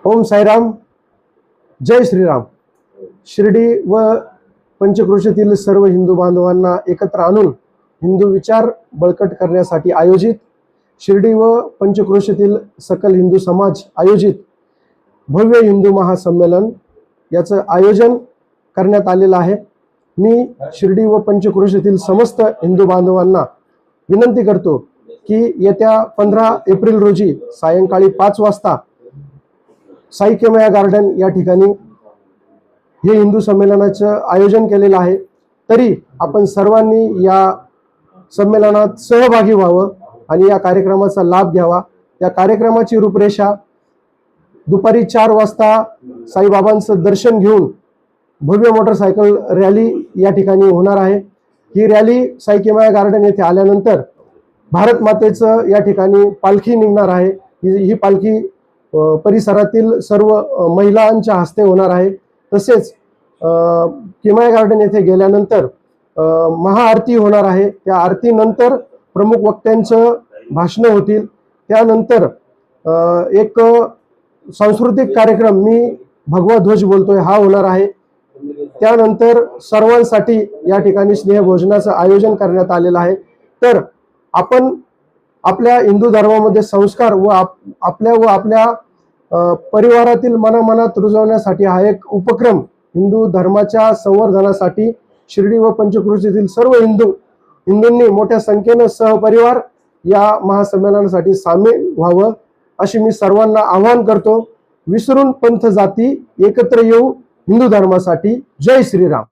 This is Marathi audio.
ओम साईराम, जय श्रीराम। शिर्डी व पंचक्रोशीतील सर्व हिंदू बांधवांना एकत्र आणून हिंदू विचार बळकट करण्यासाठी आयोजित शिर्डी व पंचक्रोशीतील सकल हिंदू समाज आयोजित भव्य हिंदू महासंमेलन याचं आयोजन करण्यात आलेलं आहे। मी शिर्डी व पंचक्रोशीतील समस्त हिंदू बांधवांना विनंती करतो की येत्या 15 एप्रिल रोजी सायंकाळी 5 वाजता साई केमया गार्डन या ठिकाणी हे हिंदू संमेलनाचं आयोजन केलेलं आहे। तरी आपण सर्वांनी या संमेलनात सहभागी व्हावं आणि या कार्यक्रमाचा लाभ घ्यावा। या कार्यक्रमाची रूपरेषा दुपारी 4 वाजता साईबाबांचं दर्शन घेऊन भव्य मोटरसायकल रॅली या ठिकाणी होणार आहे। ही रॅली साई केमया गार्डन येथे आल्यानंतर भारत मातेचं या ठिकाणी पालखी निघणार आहे। ही पालखी परिसरातील सर्व महिलांच्या हस्ते होणार आहे। तसेच केमया गार्डन येथे गेल्यानंतर महाआरती होणार आहे। त्या आरतीनंतर प्रमुख वक्त्यांचं भाषण होतील। त्यानंतर एक सांस्कृतिक कार्यक्रम मी भगवा ध्वज बोलतोय हा होणार आहे। त्यानंतर सर्वांसाठी या ठिकाणी स्नेहभोजनाचं आयोजन करण्यात आलेलं आहे। तर आपण आपल्या हिंदू धर्मामध्ये संस्कार व आपल्या परिवारातील मनामनात रुजवण्यासाठी हा एक उपक्रम हिंदू धर्माच्या संवर्धनासाठी शिर्डी व पंचक्रोशीतील सर्व हिंदूंनी मोठ्या संख्येने सहपरिवार या महासंमेलनासाठी सामील व्हावं अशी मी सर्वांना आवाहन करतो। विसरून पंथ जाती एकत्र येऊ हिंदू धर्मासाठी। जय श्रीराम।